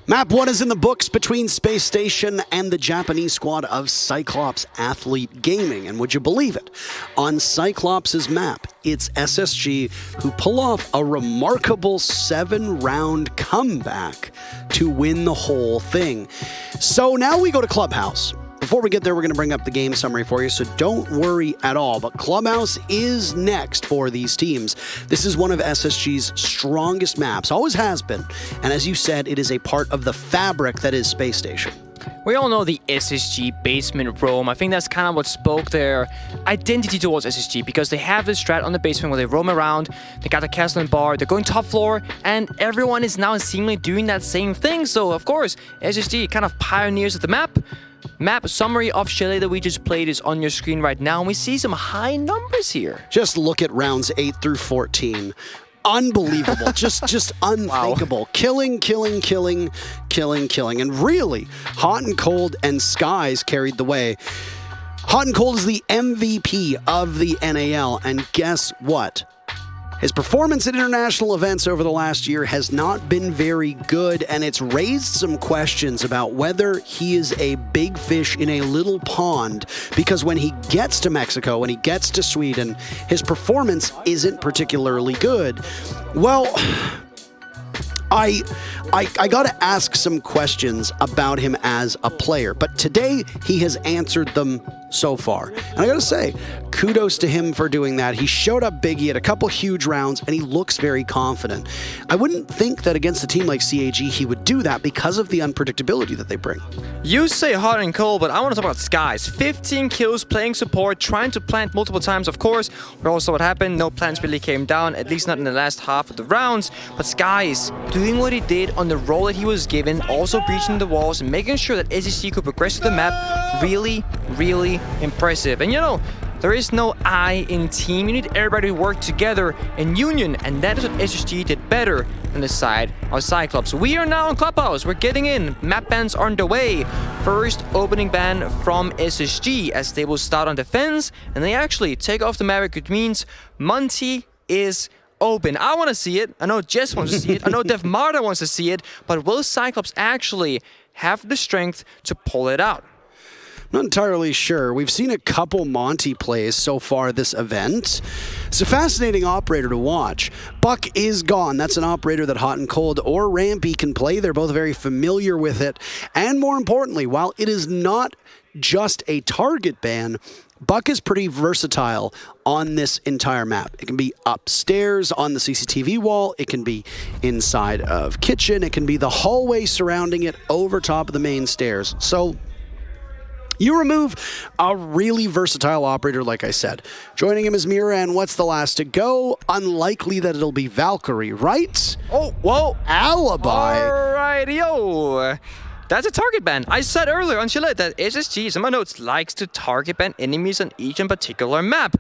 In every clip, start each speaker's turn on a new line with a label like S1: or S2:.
S1: Map 1 is in the books between Space Station and the Japanese squad of Cyclops Athlete Gaming. And would you believe it? On Cyclops' map, it's SSG who pull off a remarkable 7-round comeback to win the whole thing. So now we go to Clubhouse. Before we get there, we're going to bring up the game summary for you, so don't worry at all. But Clubhouse is next for these teams. This is one of SSG's strongest maps, always has been. And as you said, it is a part of the fabric that is Space Station.
S2: We all know the SSG basement roam. I think that's kind of what spoke their identity towards SSG, because they have this strat on the basement where they roam around, they got the castle and bar, they're going top floor, and everyone is now seemingly doing that same thing. So, of course, SSG kind of pioneers of the map. Map summary of Chile that we just played is on your screen right now, and we see some high numbers here.
S1: Just look at rounds 8 through 14. Unbelievable. just unthinkable. Wow. Killing. And really, Hot and Cold and Skies carried the way. Hot and Cold is the MVP of the NAL, and guess what? His performance at international events over the last year has not been very good, and it's raised some questions about whether he is a big fish in a little pond, because when he gets to Mexico, when he gets to Sweden, his performance isn't particularly good. Well, I gotta ask some questions about him as a player, but today he has answered them so far. And I gotta say, kudos to him for doing that. He showed up big, he had a couple huge rounds, and he looks very confident. I wouldn't think that against a team like CAG he would do that because of the unpredictability that they bring.
S2: You say Hot and Cold, but I want to talk about Skies. 15 kills playing support, trying to plant multiple times, of course. But also what happened, no plants really came down, at least not in the last half of the rounds. But Skies doing what he did on the role that he was given, also breaching the walls and making sure that SSG could progress to the map, really impressive. And you know, there is no I in team. You need everybody to work together in union, and that is what SSG did better than the side of Cyclops. We are now in Clubhouse. We're getting in. Map bans are underway. First opening ban from SSG as they will start on defense, and they actually take off the Maverick, which means Monty is open. I want to see it. I know Jess wants to see it. I know Dev Marta wants to see it. But will Cyclops actually have the strength to pull it out?
S1: Not entirely sure. We've seen a couple Monty plays so far this event. It's a fascinating operator to watch. Buck is gone. That's an operator that Hot and Cold or Rampy can play. They're both very familiar with it. And more importantly, while it is not just a target ban, Buck is pretty versatile on this entire map. It can be upstairs on the CCTV wall. It can be inside of kitchen. It can be the hallway surrounding it over top of the main stairs. So you remove a really versatile operator, like I said. Joining him is Mira, and what's the last to go? Unlikely that it'll be Valkyrie, right?
S2: Oh, whoa.
S1: Alibi.
S2: All right, yo. That's a target ban. I said earlier on Chile that SSG, in my notes, likes to target ban enemies on each and particular map.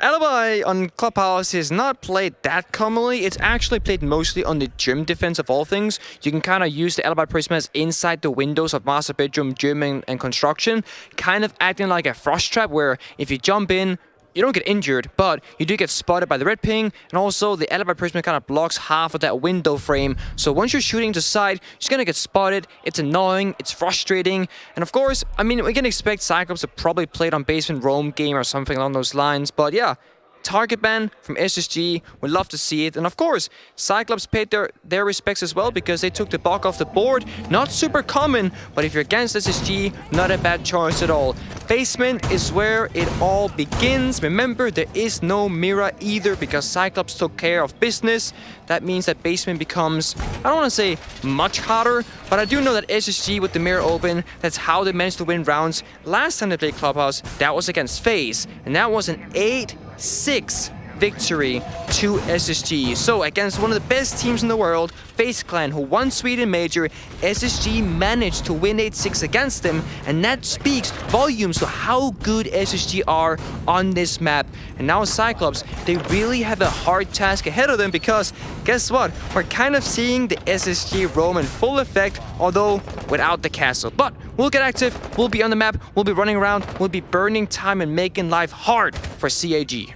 S2: Alibi on Clubhouse is not played that commonly. It's actually played mostly on the gym defense of all things. You can kind of use the Alibi prismas inside the windows of master bedroom, gym, and construction, kind of acting like a frost trap where if you jump in, you don't get injured, but you do get spotted by the red ping, and also the Alibi prisma kind of blocks half of that window frame. So once you're shooting to the side, you're just gonna get spotted. It's annoying, it's frustrating, and of course, I mean, we can expect Cyclops to probably play it on basement roam game or something along those lines, but yeah. Target ban from SSG, we'd love to see it. And of course, Cyclops paid their respects as well because they took the block off the board. Not super common, but if you're against SSG, not a bad choice at all. Basement is where it all begins. Remember, there is no Mira either because Cyclops took care of business. That means that basement becomes, I don't want to say much harder, but I do know that SSG with the Mira open, that's how they managed to win rounds. Last time they played Clubhouse, that was against FaZe, and that was an 8-6 victory to SSG. So against one of the best teams in the world, FaZe Clan, who won Sweden Major, SSG managed to win 8-6 against them, and that speaks volumes to how good SSG are on this map. And now Cyclops, they really have a hard task ahead of them because guess what? We're kind of seeing the SSG roam in full effect, although without the castle. But we'll get active, we'll be on the map, we'll be running around, we'll be burning time and making life hard for CAG.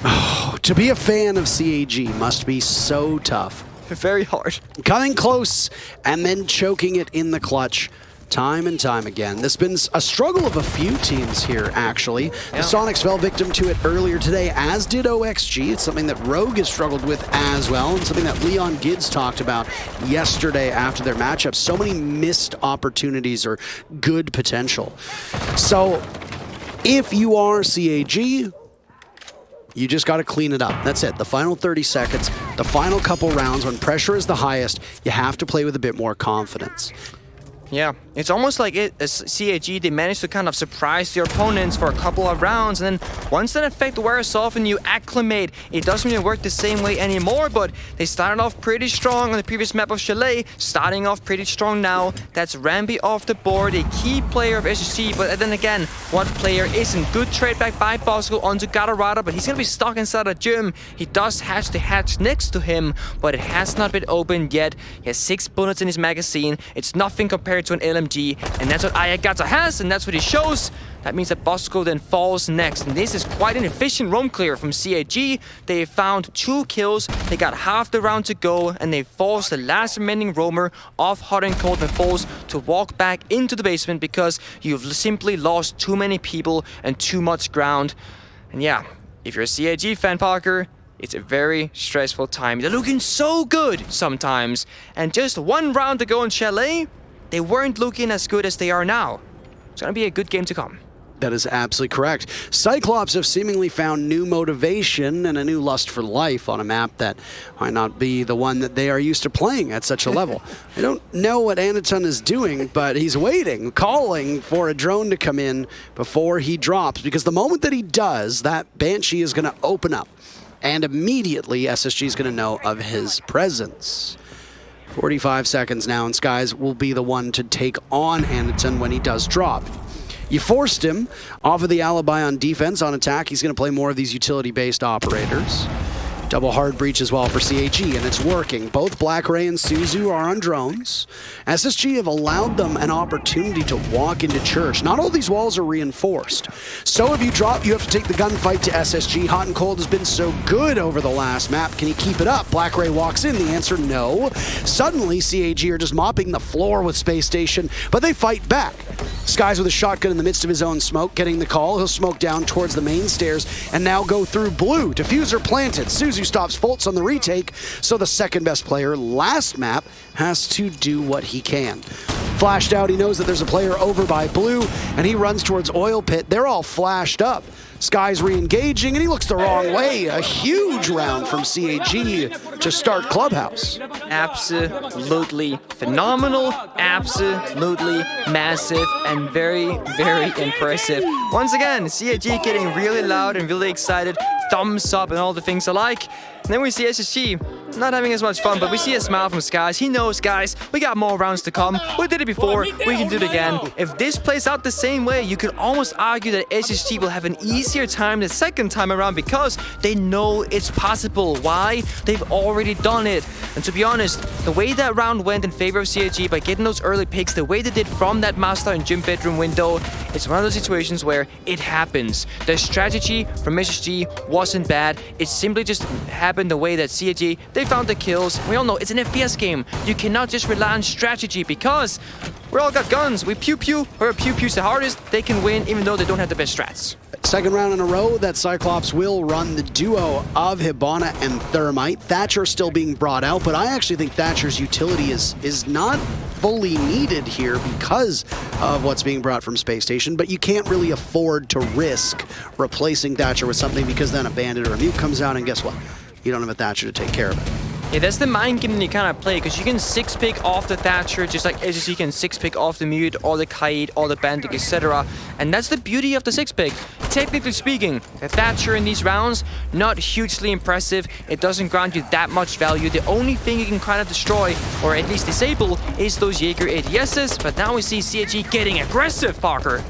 S1: Oh, to be a fan of CAG must be so tough.
S2: Very hard.
S1: Coming close and then choking it in the clutch. Time and time again. This has been a struggle of a few teams here, actually. The Sonics fell victim to it earlier today, as did OXG. It's something that Rogue has struggled with as well, and something that Leon Gids talked about yesterday after their matchup. So many missed opportunities or good potential. So, if you are CAG, you just got to clean it up. That's it. The final 30 seconds, the final couple rounds, when pressure is the highest, you have to play with a bit more confidence.
S2: Yeah, it's almost like as CAG, they managed to kind of surprise their opponents for a couple of rounds, and then once that effect wears off and you acclimate, it doesn't really work the same way anymore, but they started off pretty strong on the previous map of Chalet, starting off pretty strong now. That's Rambi off the board, a key player of SSG, but then again, what player isn't? Good trade back by Bosco onto Gatorada, but he's gonna be stuck inside a gym. He does hatch the hatch next to him, but it has not been opened yet. He has 6 bullets in his magazine. It's nothing compared to an LMG, and that's what Ayagata has, and that's what he shows. That means that Bosco then falls next, and this is quite an efficient roam clear from CAG. They found 2 kills, they got half the round to go, and they forced the last remaining roamer off Hot and Cold and Falls to walk back into the basement because you've simply lost too many people and too much ground. And yeah, if you're a CAG fan, Parker, it's a very stressful time. They're looking so good sometimes, and just 1 round to go in Chalet, they weren't looking as good as they are now. It's going to be a good game to come.
S1: That is absolutely correct. Cyclops have seemingly found new motivation and a new lust for life on a map that might not be the one that they are used to playing at such a level. I don't know what Anaton is doing, but he's waiting, calling for a drone to come in before he drops, because the moment that he does, that Banshee is going to open up, and immediately SSG is going to know of his presence. 45 seconds now, and Skies will be the one to take on Anaton when he does drop. You forced him off of the alibi on defense. On attack, he's going to play more of these utility-based operators. Double hard breach as well for CAG, and it's working. Both Black Ray and Suzu are on drones. SSG have allowed them an opportunity to walk into church. Not all these walls are reinforced. So if you drop, you have to take the gunfight to SSG. Hot and Cold has been so good over the last map. Can he keep it up? Black Ray walks in. The answer, no. Suddenly, CAG are just mopping the floor with Space Station, but they fight back. Skies with a shotgun in the midst of his own smoke, getting the call. He'll smoke down towards the main stairs and now go through blue. Diffuser planted. Suzu stops Fultz on the retake, so the second best player last map has to do what he can. Flashed out, he knows that there's a player over by blue, and he runs towards Oil Pit. They're all flashed up. Sky's re-engaging, and he looks the wrong way. A huge round from CAG to start Clubhouse.
S2: Absolutely phenomenal, absolutely massive, and very, very impressive. Once again, CAG getting really loud and really excited, thumbs up and all the things alike. And then we see SSG not having as much fun, but we see a smile from Skies. He knows, guys, we got more rounds to come. We did it before, we can do it again. If this plays out the same way, you could almost argue that SSG will have an easier time the second time around because they know it's possible. Why? They've already done it. And to be honest, the way that round went in favor of CAG by getting those early picks, the way they did from that master and gym bedroom window, it's one of those situations where it happens. The strategy from SSG wasn't bad. It simply just happened the way that CAG, they found the kills. We all know it's an FPS game. You cannot just rely on strategy because we all got guns. We pew-pew. Whoever pew-pews the hardest, they can win even though they don't have the best strats.
S1: Second round in a row that Cyclops will run the duo of Hibana and Thermite. Thatcher still being brought out, but I actually think Thatcher's utility is not fully needed here because of what's being brought from Space Station, but you can't really afford to risk replacing Thatcher with something because then a Bandit or a Mute comes out and guess what? You don't have a Thatcher to take care of it.
S2: Yeah, that's the mind game that you kind of play, because you can 6-pick off the Thatcher, just like SSG can 6-pick off the Mute, or the Kaid, or the Bandit, etc. And that's the beauty of the 6-pick. Technically speaking, the Thatcher in these rounds, not hugely impressive. It doesn't grant you that much value. The only thing you can kind of destroy, or at least disable, is those Jaeger ADSs. But now we see CAG getting aggressive, Parker.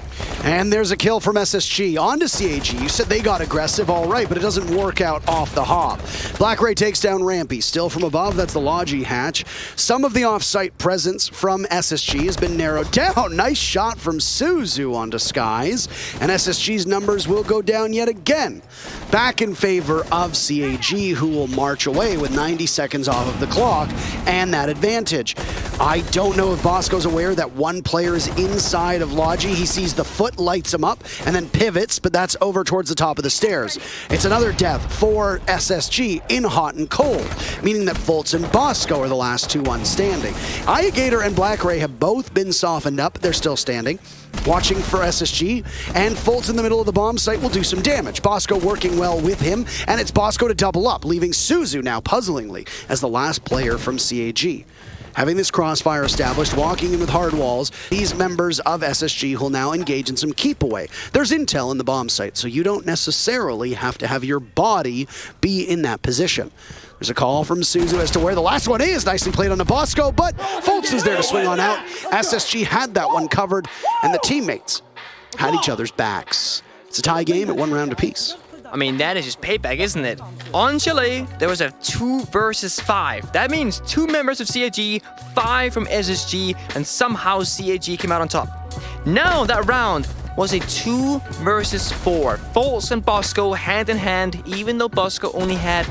S1: And there's a kill from SSG onto CAG. You said they got aggressive, all right, but it doesn't work out off the hop. Black Ray takes down Rampy. Still from above, that's the Logi hatch. Some of the off-site presence from SSG has been narrowed down. Nice shot from Suzu onto Skies. And SSG's numbers will go down yet again. Back in favor of CAG, who will march away with 90 seconds off of the clock and that advantage. I don't know if Bosco's aware that one player is inside of Logi. He sees the foot, lights him up, and then pivots, but that's over towards the top of the stairs. It's another death for SSG in hot and cold, meaning that Fultz and Bosco are the last two ones standing. Gator and Black Ray have both been softened up. They're still standing. Watching for SSG, and Fultz in the middle of the bomb site will do some damage. Bosco working well with him, and it's Bosco to double up, leaving Suzu now puzzlingly as the last player from CAG. Having this crossfire established, walking in with hard walls, these members of SSG will now engage in some keep away. There's intel in the bomb site, so you don't necessarily have to have your body be in that position. There's a call from Suzu as to where the last one is. Nicely played on the Bosco, but Fultz is there to swing on out. SSG had that one covered, and the teammates had each other's backs. It's a tie game at 1 round apiece.
S2: I mean, that is just payback, isn't it? On Chile, there was a 2 versus 5. That means 2 members of CAG, 5 from SSG, and somehow CAG came out on top. Now that round was a 2 versus 4. Fultz and Bosco hand in hand, even though Bosco only had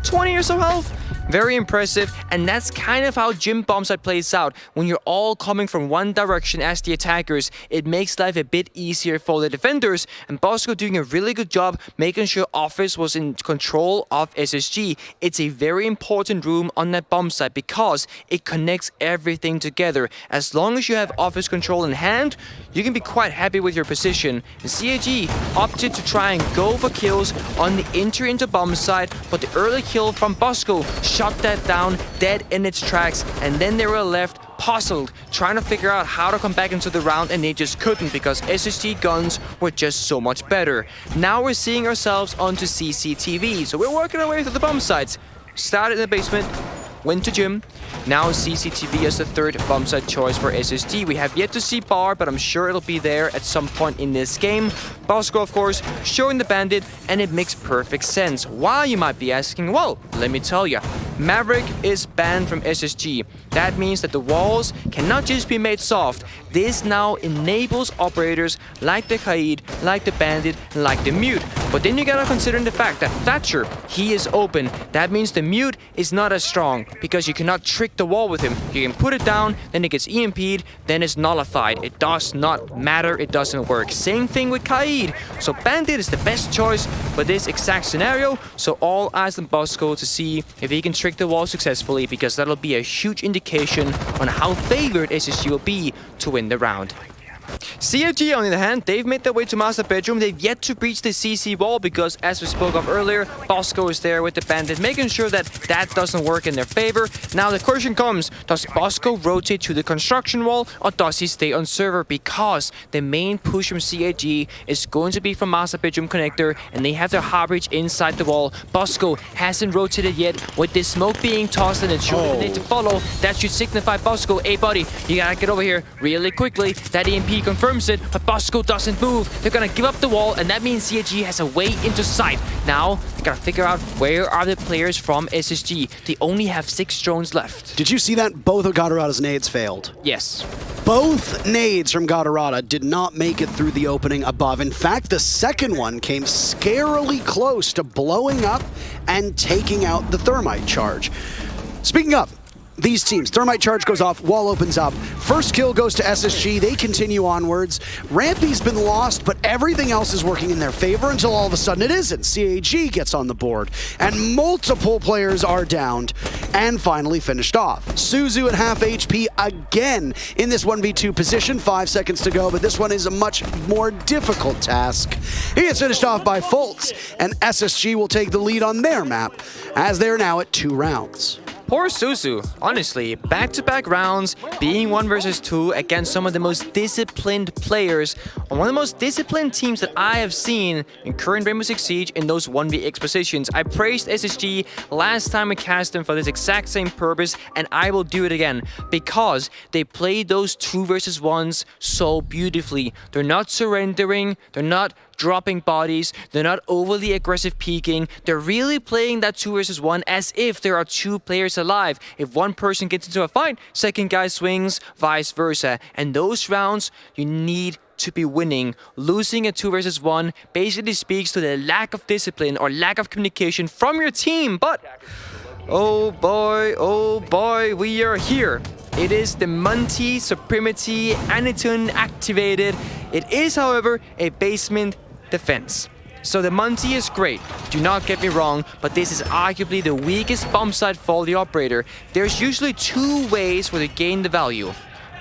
S2: 20 or so health. Very impressive, and that's kind of how Gym Bombsite plays out. When you're all coming from one direction as the attackers, it makes life a bit easier for the defenders, and Bosco doing a really good job making sure Office was in control of SSG. It's a very important room on that bomb site because it connects everything together. As long as you have Office control in hand, you can be quite happy with your position. And CAG opted to try and go for kills on the entry into bomb site, but the early kill from Bosco shot that down dead in its tracks, and then they were left puzzled, trying to figure out how to come back into the round, and they just couldn't because SSG guns were just so much better. Now we're seeing ourselves onto CCTV, so we're working our way through the bomb sites. Started in the basement, went to gym. Now CCTV is the third bomb site choice for SSG. We have yet to see Bar, but I'm sure it'll be there at some point in this game. Bosco, of course, showing the bandit, and it makes perfect sense. Why, you might be asking? Well, let me tell you. Maverick is banned from SSG. That means that the walls cannot just be made soft. This now enables operators like the Kaid, like the Bandit, and like the Mute. But then you gotta consider the fact that Thatcher, he is open. That means the Mute is not as strong because you cannot trick the wall with him. You can put it down, then it gets EMP'd, then it's nullified. It does not matter, it doesn't work. Same thing with Kaid. So Bandit is the best choice for this exact scenario. So all eyes on Bosco to see if he can trick the wall successfully, because that'll be a huge indication on how favored SSG will be to win the round. CAG, on the other hand, they've made their way to Master Bedroom. They've yet to breach the CC wall because, as we spoke of earlier, Bosco is there with the Bandit, making sure that that doesn't work in their favor. Now the question comes, does Bosco rotate to the construction wall or does he stay on server? Because the main push from CAG is going to be from Master Bedroom connector, and they have their hard breach inside the wall. Bosco hasn't rotated yet. With this smoke being tossed and the they need to follow, that should signify Bosco, hey buddy, you gotta get over here really quickly. That EMP confirms it, but Bosco doesn't move. They're gonna give up the wall, and that means CAG has a way into sight. Now, they gotta figure out where are the players from SSG. They only have 6 drones left.
S1: Did you see that both of Gatorada's nades failed?
S2: Yes.
S1: Both nades from Gatorada did not make it through the opening above. In fact, the second one came scarily close to blowing up and taking out the thermite charge. Speaking of these teams, thermite charge goes off, wall opens up. First kill goes to SSG, they continue onwards. Rampy's been lost, but everything else is working in their favor until all of a sudden it isn't. CAG gets on the board, and multiple players are downed and finally finished off. Suzu at half HP again in this 1v2 position, 5 seconds to go, but this one is a much more difficult task. He gets finished off by Fultz, and SSG will take the lead on their map as they're now at 2 rounds.
S2: Poor Suzu, honestly, back-to-back rounds, being 1 versus 2 against some of the most disciplined players on one of the most disciplined teams that I have seen in current Rainbow Six Siege in those 1vx positions. I praised SSG last time we cast them for this exact same purpose, and I will do it again because they played those 2 versus 1s so beautifully. They're not surrendering, they're not dropping bodies, they're not overly aggressive peeking, they're really playing that 2 versus 1 as if there are 2 players alive. If one person gets into a fight, second guy swings, vice versa. And those rounds, you need to be winning. Losing a 2 versus 1 basically speaks to the lack of discipline or lack of communication from your team. But oh boy, we are here. It is the Monty Supremacy Aniton activated. It is, however, a basement defense. So the Monty is great, do not get me wrong, but this is arguably the weakest bomb site for the operator. There's usually 2 ways where to gain the value.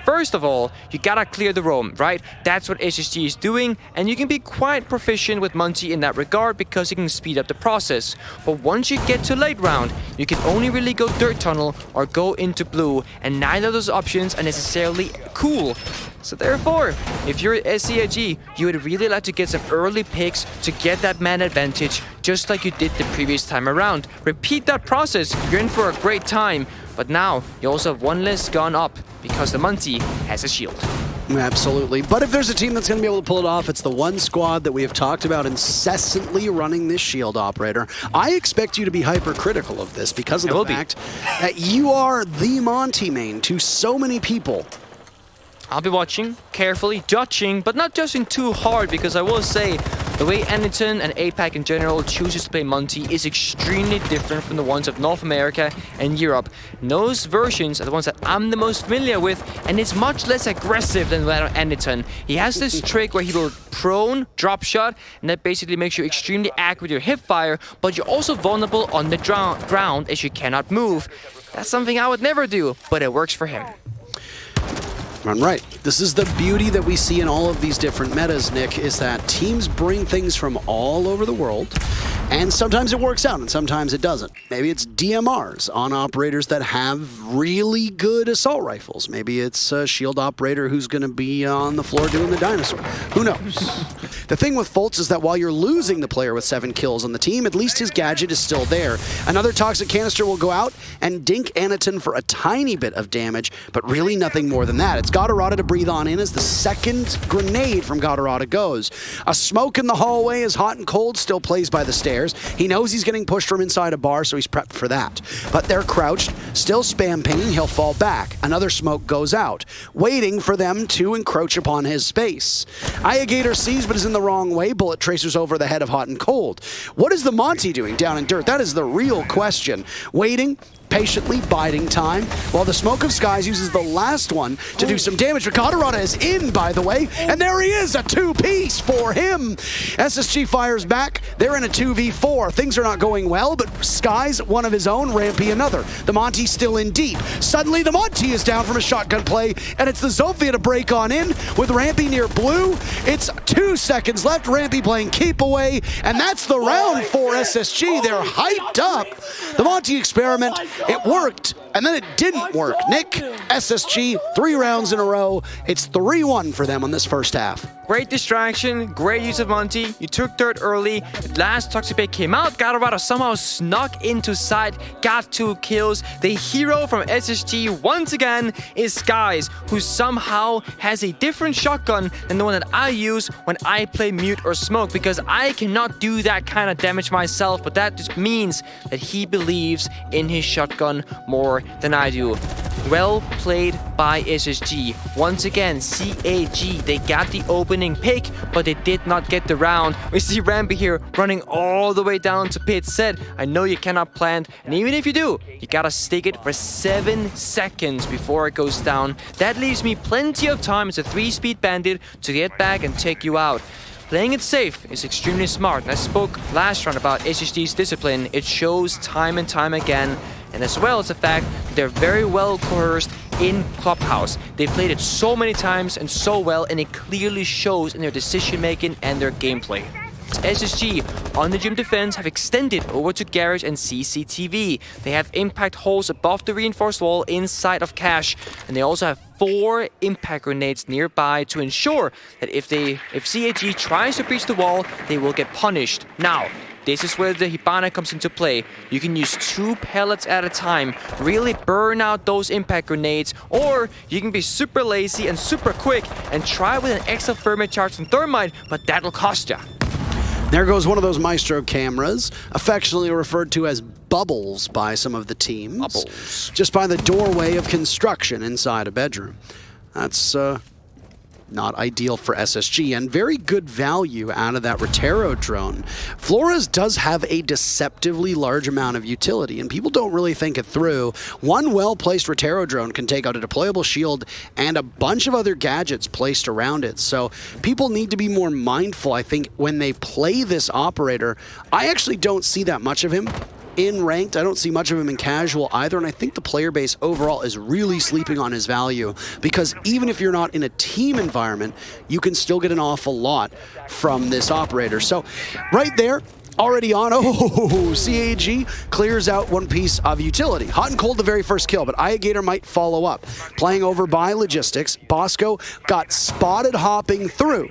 S2: First of all, you gotta clear the roam, right? That's what SSG is doing, and you can be quite proficient with Monty in that regard because you can speed up the process. But once you get to late round, you can only really go dirt tunnel or go into blue, and neither of those options are necessarily cool. So therefore, if you're at CAG, you would really like to get some early picks to get that man advantage, just like you did the previous time around. Repeat that process, you're in for a great time. But now, you also have 1 less gun up, because the Monty has a shield.
S1: Absolutely. But if there's a team that's going to be able to pull it off, it's the one squad that we have talked about incessantly running this shield operator. I expect you to be hypercritical of this because of the fact that you are the Monty main to so many people.
S2: I'll be watching, carefully, judging, but not judging too hard, because I will say the way Aniton and APAC in general chooses to play Monty is extremely different from the ones of North America and Europe. And those versions are the ones that I'm the most familiar with, and it's much less aggressive than that of Aniton. He has this trick where he will prone, drop shot, and that basically makes you extremely accurate with your hip fire, but you're also vulnerable on the ground as you cannot move. That's something I would never do, but it works for him.
S1: Right. This is the beauty that we see in all of these different metas, Nick, is that teams bring things from all over the world, and sometimes it works out and sometimes it doesn't. Maybe it's DMRs on operators that have really good assault rifles. Maybe it's a shield operator who's going to be on the floor doing the dinosaur. Who knows? The thing with Fultz is that while you're losing the player with 7 kills on the team, at least his gadget is still there. Another toxic canister will go out and dink Aniton for a tiny bit of damage, but really nothing more than that. It's Gatorada to breathe on in as the second grenade from Gatorada goes. A smoke in the hallway as Hot and Cold still plays by the stairs. He knows he's getting pushed from inside a bar, so he's prepped for that. But they're crouched, still spam pinging, he'll fall back. Another smoke goes out, waiting for them to encroach upon his space. Gator sees, but is in the wrong way. Bullet tracers over the head of Hot and Cold. What is the Monty doing down in dirt? That is the real question. Waiting, patiently biding time, while the Smoke of Skies uses the last one to do some damage. But Gatorada is in, by the way, and there he is, a 2-piece for him. SSG fires back. They're in a 2v4. Things are not going well, but Skies, one of his own, Rampy another. The Monty still in deep. Suddenly, the Monty is down from a shotgun play, and it's the Zofia to break on in with Rampy near blue. It's 2 seconds left. Rampy playing keep away, and that's the round for SSG. They're hyped up. The Monty experiment, it worked, and then it didn't work. Nick, SSG, 3 rounds in a row. It's 3-1 for them on this first half.
S2: Great distraction, great use of Monty. You took dirt early. The last toxic bait came out. Gatorada somehow snuck into sight, got 2 kills. The hero from SSG once again is Skies, who somehow has a different shotgun than the one that I use when I play mute or smoke, because I cannot do that kind of damage myself, but that just means that he believes in his shotgun more than I do. Well played by SSG. Once again, CAG, they got the opening pick, but they did not get the round. We see Rampy here running all the way down to pit set. I know you cannot plant, and even if you do, you gotta stick it for 7 seconds before it goes down. That leaves me plenty of time as a 3-speed bandit to get back and take you out. Playing it safe is extremely smart, and I spoke last round about SSG's discipline. It shows time and time again, and as well as the fact that they're very well coerced in Clubhouse. They played it so many times and so well, and it clearly shows in their decision making and their gameplay. SSG on the gym defense have extended over to garage and CCTV. They have impact holes above the reinforced wall inside of cache, and they also have 4 impact grenades nearby to ensure that if CAG tries to breach the wall, they will get punished. Now, this is where the Hibana comes into play. You can use 2 pellets at a time, really burn out those impact grenades, or you can be super lazy and super quick and try with an extra thermite charge from thermite, but that'll cost ya.
S1: There goes one of those Maestro cameras, affectionately referred to as bubbles by some of the teams.
S2: Bubbles.
S1: Just by the doorway of construction inside a bedroom. That's not ideal for SSG, and very good value out of that Rotero drone. Flores does have a deceptively large amount of utility, and people don't really think it through. One well-placed Rotero drone can take out a deployable shield and a bunch of other gadgets placed around it. So people need to be more mindful, I think, when they play this operator. I actually don't see that much of him in ranked. I don't see much of him in casual either, and I think the player base overall is really sleeping on his value, because even if you're not in a team environment, you can still get an awful lot from this operator. So right there, already on. Oh, CAG clears out one piece of utility. Hot and cold the very first kill, but Gator might follow up. Playing over by logistics, Bosco got spotted hopping through.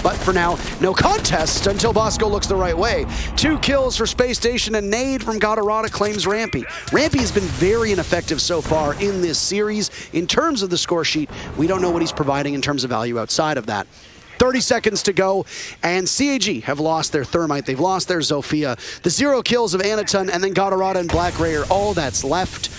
S1: But for now, no contest until Bosco looks the right way. 2 kills for Space Station, and nade from Gatorada claims Rampy. Rampy has been very ineffective so far in this series. In terms of the score sheet, we don't know what he's providing in terms of value outside of that. 30 seconds to go, and CAG have lost their Thermite, they've lost their Zofia. The 0 kills of Anaton, and then Gatorada and Black Ray are all that's left.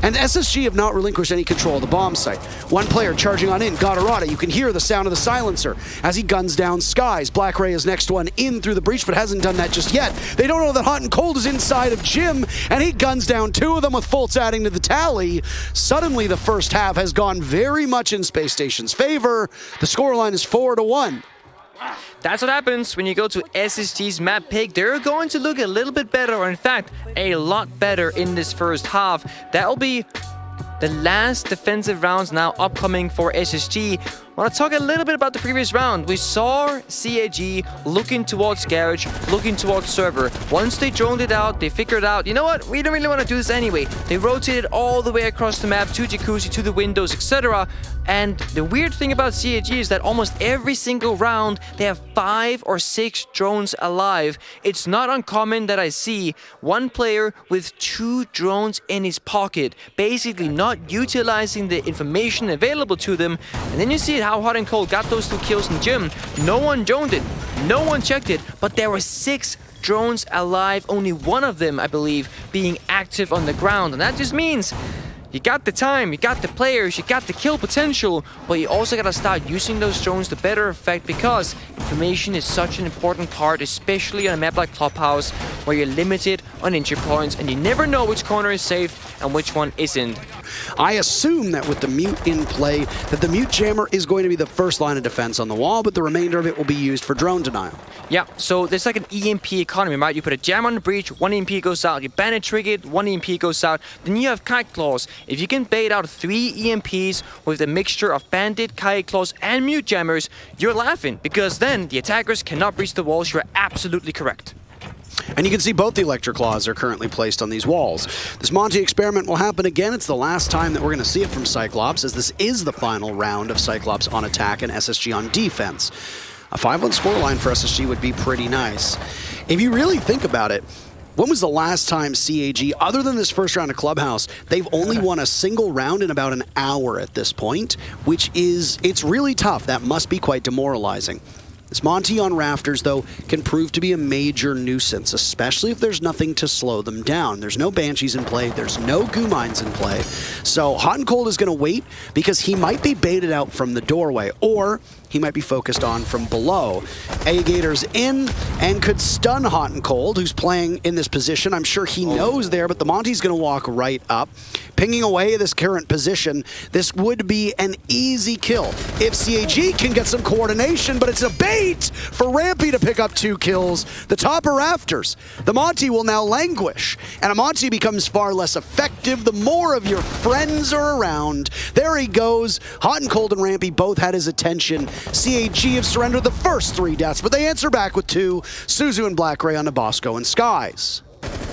S1: And SSG have not relinquished any control of the bomb site. One player charging on in, Gatorada. You can hear the sound of the silencer as he guns down Skies. Black Ray is next one in through the breach, but hasn't done that just yet. They don't know that Hot and Cold is inside of Jim, and he guns down 2 of them with Fultz adding to the tally. Suddenly, the first half has gone very much in Space Station's favor. The scoreline is 4-1.
S2: That's what happens when you go to SSG's map pick. They're going to look a little bit better, or in fact, a lot better in this first half. That'll be the last defensive rounds now upcoming for SSG. I want to talk a little bit about the previous round. We saw CAG looking towards garage, looking towards server. Once they droned it out, they figured out, you know what, we don't really want to do this anyway. They rotated all the way across the map to Jacuzzi, to the windows, etc. And the weird thing about CAG is that almost every single round, they have 5 or 6 drones alive. It's not uncommon that I see one player with 2 drones in his pocket, basically not utilizing the information available to them. And then you see how Hot and Cold got those 2 kills in gym. No one droned it, no one checked it, but there were 6 drones alive, only 1 of them, I believe, being active on the ground. And that just means you got the time, you got the players, you got the kill potential, but you also gotta start using those drones to better effect, because information is such an important part, especially on a map like Clubhouse, where you're limited on entry points and you never know which corner is safe and which one isn't.
S1: I assume that with the mute in play, that the mute jammer is going to be the first line of defense on the wall, but the remainder of it will be used for drone denial.
S2: Yeah, so there's like an EMP economy, right? You put a jam on the breach, 1 EMP goes out. You ban it, trigger it, 1 EMP goes out. Then you have kite claws. If you can bait out 3 EMPs with a mixture of bandit, kite claws, and mute jammers, you're laughing, because then the attackers cannot breach the walls. You're absolutely correct.
S1: And you can see both the Electric Claws are currently placed on these walls. This Monty experiment will happen again. It's the last time that we're going to see it from Cyclops, as this is the final round of Cyclops on attack and SSG on defense. A 5-1 scoreline for SSG would be pretty nice. If you really think about it, when was the last time CAG, other than this first round of Clubhouse, they've only won a single round in about an hour at this point, which is, it's really tough. That must be quite demoralizing. This Monty on rafters, though, can prove to be a major nuisance, especially if there's nothing to slow them down. There's no Banshees in play, there's no Goo Mines in play. So Hot and Cold is going to wait, because he might be baited out from the doorway, or he might be focused on from below. A-Gator's in and could stun Hot and Cold, who's playing in this position. I'm sure he knows there, but the Monty's going to walk right up. Pinging away this current position, this would be an easy kill if CAG can get some coordination, but it's a bait for Rampy to pick up 2 kills. The top of rafters. The Monty will now languish, and a Monty becomes far less effective the more of your friends are around. There he goes. Hot and Cold and Rampy both had his attention, CAG have surrendered the first 3 deaths, but they answer back with 2, Suzu and Black Ray onto Bosco and Skies.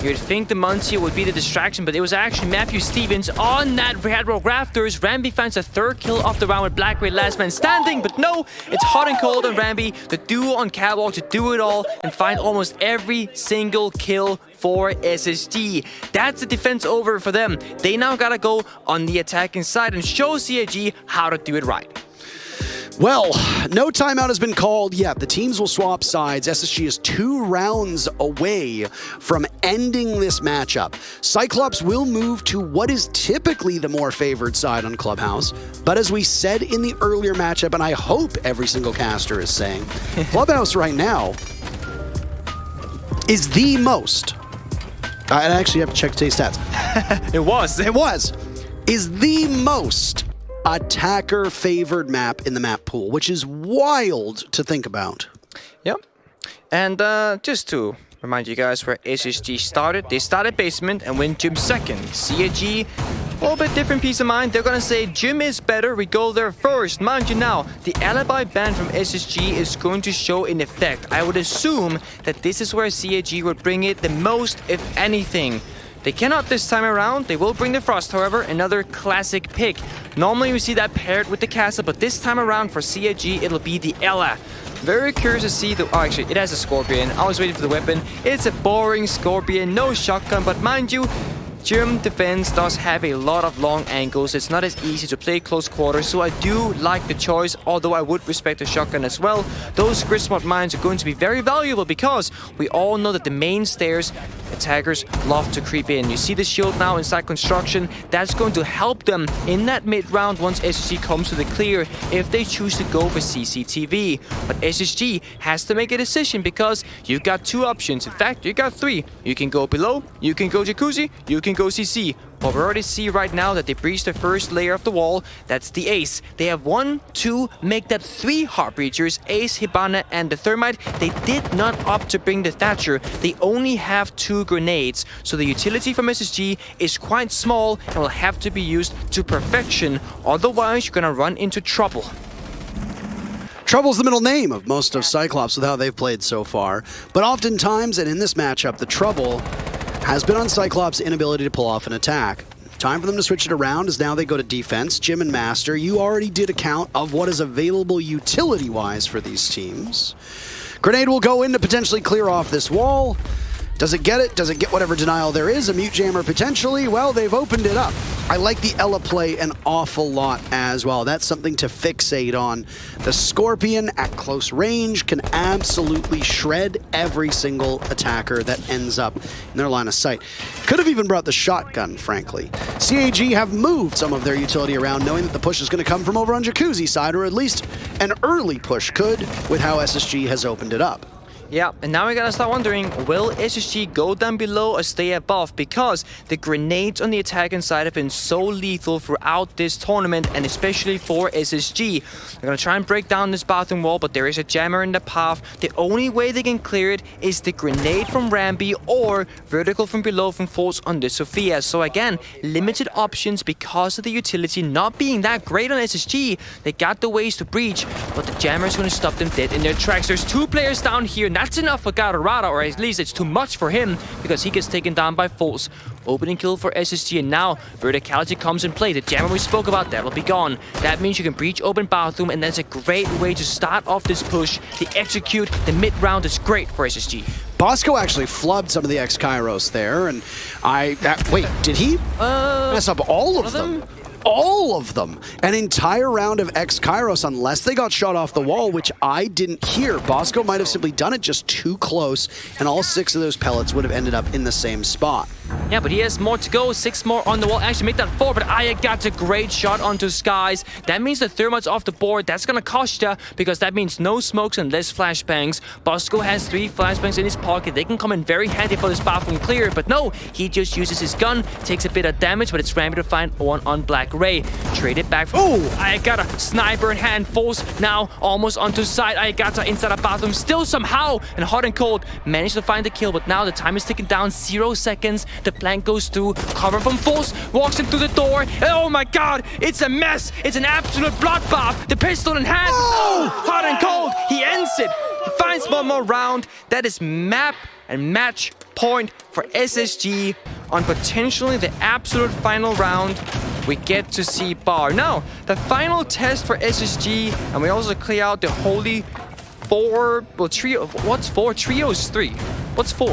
S2: You'd think the Muncie would be the distraction, but it was actually Matthew Stevens on that Red Rock Rafters. Ramby finds a 3rd kill of the round with Black Ray last man standing, but no, it's Hot and Cold on Ramby, the duo on Catwalk to do it all and find almost every single kill for SSG. That's the defense over for them. They now gotta go on the attacking side and show CAG how to do it right.
S1: Well, no timeout has been called yet. The teams will swap sides. SSG is 2 rounds away from ending this matchup. Cyclops will move to what is typically the more favored side on Clubhouse. But as we said in the earlier matchup, and I hope every single caster is saying, Clubhouse right now is the most... I actually have to check today's stats. Is the most attacker-favored map in the map pool, which is wild to think about.
S2: Yep. And just to remind you guys where SSG started, they started basement and went gym second. CAG, a little bit different peace of mind. They're gonna say gym is better, we go there first. Mind you now, the alibi ban from SSG is going to show in effect. I would assume that this is where CAG would bring it the most, if anything. They cannot this time around. They will bring the Frost, however, another classic pick. Normally we see that paired with the Castle, but this time around for CAG, it'll be the Ella. Very curious to see the... Oh, actually, it has a Scorpion. I was waiting for the weapon. It's a boring Scorpion, no shotgun, but mind you, Gym defense does have a lot of long angles. It's not as easy to play close quarters, so I do like the choice, although I would respect the shotgun as well. Those Grismod mines are going to be very valuable because we all know that the main stairs, attackers love to creep in. You see the shield now inside construction. That's going to help them in that mid-round once SSG comes to the clear if they choose to go for CCTV. But SSG has to make a decision because you got 2 options. In fact, you got 3. You can go below, you can go Jacuzzi, you can go CC. But we already see right now that they breached the first layer of the wall. That's the Ace. They have 1, 2, make that 3 Heartbreachers, Ace, Hibana, and the Thermite. They did not opt to bring the Thatcher. They only have 2 grenades. So the utility from SSG is quite small and will have to be used to perfection. Otherwise, you're gonna run into trouble.
S1: Trouble's the middle name of most of Cyclops with how they've played so far. But oftentimes, and in this matchup, the trouble has been on Cyclops' inability to pull off an attack. Time for them to switch it around as now they go to defense. Jim and Master, you already did a count of what is available utility-wise for these teams. Grenade will go in to potentially clear off this wall. Does it get it? Does it get whatever denial there is? A mute jammer potentially? Well, they've opened it up. I like the Ella play an awful lot as well. That's something to fixate on. The Scorpion at close range can absolutely shred every single attacker that ends up in their line of sight. Could have even brought the shotgun, frankly. CAG have moved some of their utility around, knowing that the push is going to come from over on Jacuzzi side, or at least an early push could, with how SSG has opened it up.
S2: Yeah, and now we gotta start wondering, will SSG go down below or stay above? Because the grenades on the attacking side have been so lethal throughout this tournament, and especially for SSG. They're gonna try and break down this bathroom wall, but there is a jammer in the path. The only way they can clear it is the grenade from Ramby or vertical from below from Force on the Sophia. So again, limited options because of the utility not being that great on SSG. They got the ways to breach, but the jammer is gonna stop them dead in their tracks. There's 2 players down here. That's enough for Gatorada, or at least it's too much for him, because he gets taken down by Force. Opening kill for SSG, and now verticality comes in play. The jammer we spoke about, that'll be gone. That means you can breach open bathroom, and that's a great way to start off this push. The execute, the mid-round is great for SSG.
S1: Bosco actually flubbed some of the X-Kairos there, and wait, did he mess up all of them? All of them. An entire round of X-Kairos, unless they got shot off the wall, which I didn't hear. Bosco might have simply done it just too close, and all 6 of those pellets would have ended up in the same spot.
S2: Yeah, but he has more to go. 6 more on the wall. Actually, make that 4, but Aya got a great shot onto Skies. That means the Thermite's off the board. That's gonna cost ya, because that means no smokes and less flashbangs. Bosco has 3 flashbangs in his pocket. They can come in very handy for this bathroom clear, but no, he just uses his gun, takes a bit of damage, but it's Ramby to find one on Black Ray. Traded back from... Oh! Ayagata, sniper in hand, falls now almost onto side. Ayagata inside a bathroom, still somehow, and Hot and Cold managed to find the kill, but now the time is ticking down, 0 seconds. The plank goes through, cover from Falls, walks in through the door. Oh my god, it's a mess. It's an absolute bloodbath. The pistol in hand. Oh! Hot and Cold, he ends it. He finds one more round. That is map and match point for SSG on potentially the absolute final round. We get to see Bar. Now, the final test for SSG, and we also clear out the holy trio. What's 4? Trios 3. What's 4?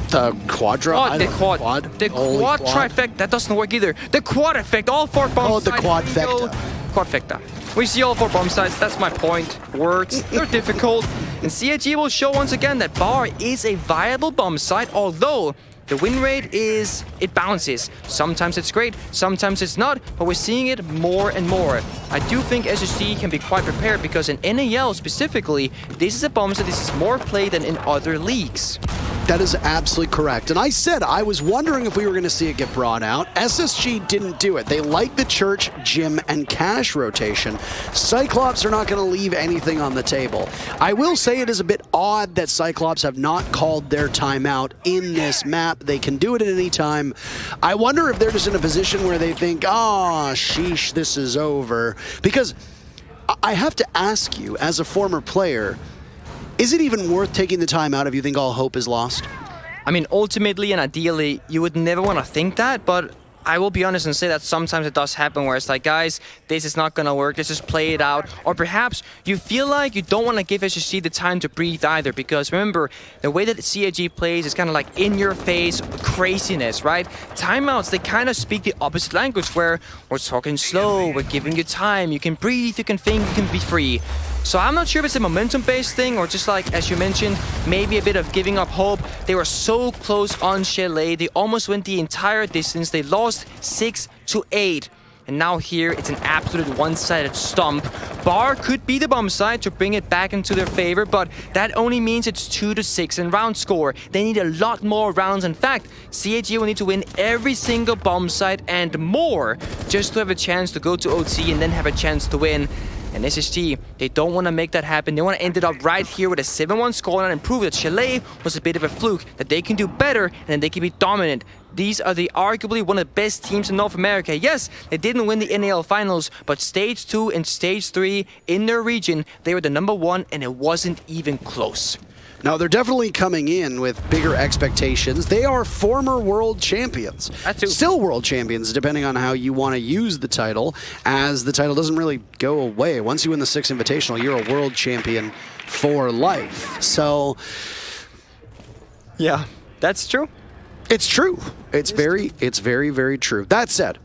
S1: The quadra?
S2: Oh, the quad. The quad trifecta. That doesn't work either. The quad effect. All 4 bomb sites.
S1: Oh, the quadfecta.
S2: Quadfecta. We see all 4 bomb sites. That's my point. Works. They're difficult. And CAG will show once again that Bar is a viable bomb site, although the win rate it bounces. Sometimes it's great, sometimes it's not, but we're seeing it more and more. I do think SSG can be quite prepared because in NAL specifically, this is a bomb site this is more played than in other leagues.
S1: That is absolutely correct. And I said I was wondering if we were going to see it get brought out. SSG didn't do it. They like the church, gym, and cash rotation. Cyclops are not going to leave anything on the table. I will say it is a bit odd that Cyclops have not called their timeout in this map. They can do it at any time. I wonder if they're just in a position where they think, oh, sheesh, this is over. Because I have to ask you, as a former player, is it even worth taking the time out if you think all hope is lost?
S2: I mean, ultimately and ideally, you would never want to think that, but I will be honest and say that sometimes it does happen where it's like, guys, this is not going to work, let's just play it out. Or perhaps you feel like you don't want to give SSG the time to breathe either, because remember, the way that CAG plays is kind of like in-your-face craziness, right? Timeouts, they kind of speak the opposite language, where we're talking slow, we're giving you time, you can breathe, you can think, you can be free. So I'm not sure if it's a momentum-based thing or just like, as you mentioned, maybe a bit of giving up hope. They were so close on Chalet. They almost went the entire distance. They lost 6-8. And now here, it's an absolute one-sided stomp. Bar could be the bomb side to bring it back into their favor, but that only means it's 2-6 in round score. They need a lot more rounds. In fact, CAG will need to win every single bomb site and more just to have a chance to go to OT and then have a chance to win. And SSG, they don't want to make that happen. They want to end it up right here with a 7-1 scoreline and prove that Chalet was a bit of a fluke, that they can do better and then they can be dominant. These are arguably one of the best teams in North America. Yes, they didn't win the NAL finals, but Stage 2 and Stage 3 in their region, they were the #1 and it wasn't even close.
S1: Now, they're definitely coming in with bigger expectations. They are former world champions. Still world champions, depending on how you want to use the title, as the title doesn't really go away. Once you win the 6th Invitational, you're a world champion for life. So,
S2: yeah, that's true.
S1: It's true. It's very, very true. That said,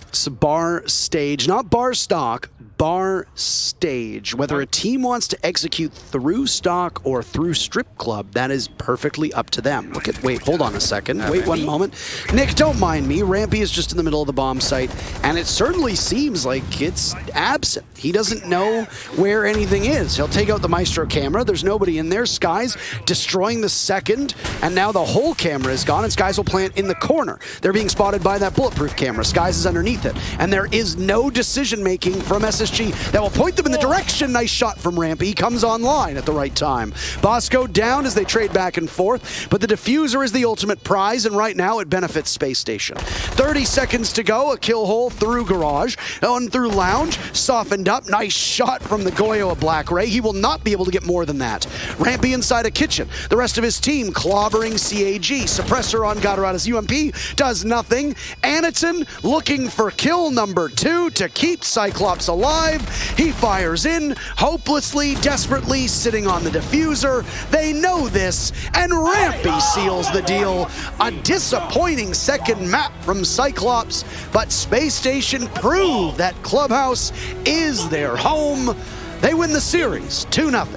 S1: it's a bar stage, not bar stock, bar stage. Whether a team wants to execute through stock or through strip club, that is perfectly up to them. Wait, hold on a second. Wait one moment. Nick, don't mind me. Rampy is just in the middle of the bomb site, and it certainly seems like it's absent. He doesn't know where anything is. He'll take out the Maestro camera. There's nobody in there. Sky's destroying the second, and now the whole camera is gone, and Skies will plant in the corner. They're being spotted by that bulletproof camera. Skies is underneath it, and there is no decision-making from SSG that will point them in the direction. Nice shot from Rampy. He comes online at the right time. Bosco down as they trade back and forth, but the diffuser is the ultimate prize, and right now it benefits Space Station. 30 seconds to go. A kill hole through Garage, on through Lounge, softened up. Nice shot from the Goyo of Black Ray. He will not be able to get more than that. Rampy inside a kitchen. The rest of his team clobbering CAG. Suppressor on Gatorada's UMP does nothing. Aniton looking for kill number 2 to keep Cyclops alive. He fires in, hopelessly, desperately, sitting on the diffuser. They know this, and Rampy seals the deal. A disappointing second map from Cyclops, but Space Station prove that Clubhouse is their home. They win the series, 2-0.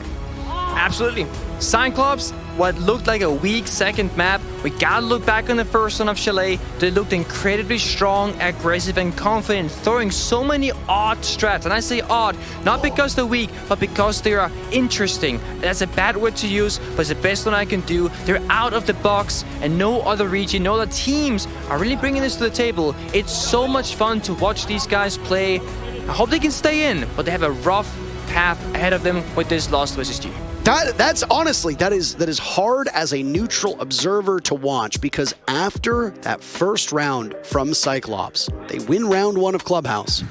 S2: Absolutely. Cyclops, what looked like a weak second map, We gotta look back on the first one of Chile. They looked incredibly strong, aggressive, and confident, throwing so many odd strats. And I say odd, not because they're weak, but because they are interesting. That's a bad word to use, but it's the best one I can do. They're out of the box, and no other region, no other teams are really bringing this to the table. It's so much fun to watch these guys play. I hope they can stay in, but they have a rough path ahead of them with this loss to SSG.
S1: That's honestly, that is hard as a neutral observer to watch, because after that first round from Cyclops, they win round 1 of Clubhouse.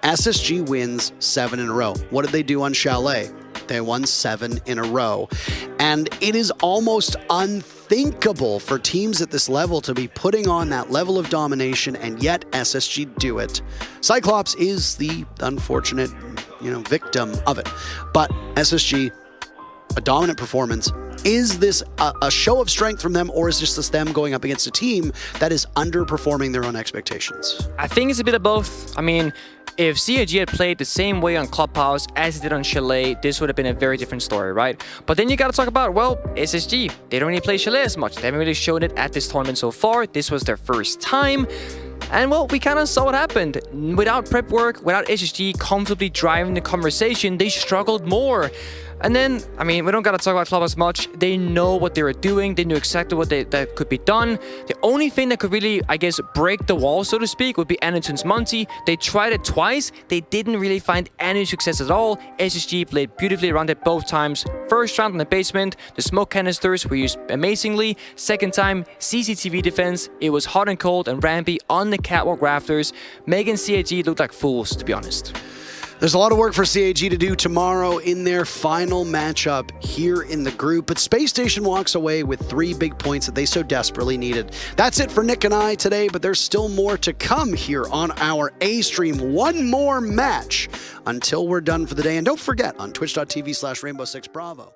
S1: SSG wins 7 in a row. What did they do on Chalet? They won 7 in a row. And it is almost unthinkable for teams at this level to be putting on that level of domination, and yet SSG do it. Cyclops is the unfortunate, victim of it. But SSG, a dominant performance. Is this a show of strength from them, or is this them going up against a team that is underperforming their own expectations?
S2: I think it's a bit of both. I mean, if CAG had played the same way on Clubhouse as it did on Chalet, this would have been a very different story, right? But then you gotta talk about, well, SSG. They don't really play Chalet as much. They haven't really shown it at this tournament so far. This was their first time. And well, we kind of saw what happened. Without prep work, without SSG comfortably driving the conversation, they struggled more. And then, I mean, we don't gotta talk about Clubhouse much. They know what they were doing. They knew exactly what that could be done. The only thing that could really, I guess, break the wall, so to speak, would be Anatons Monty. They tried it twice. They didn't really find any success at all. SSG played beautifully around it both times. First round in the basement, the smoke canisters were used amazingly. Second time, CCTV defense. It was hot and cold and rampy on the catwalk rafters, making CAG look like fools, to be honest.
S1: There's a lot of work for CAG to do tomorrow in their final matchup here in the group, but Space Station walks away with 3 big points that they so desperately needed. That's it for Nick and I today, but there's still more to come here on our A stream. One more match until we're done for the day. And don't forget, on twitch.tv/Rainbow6Bravo.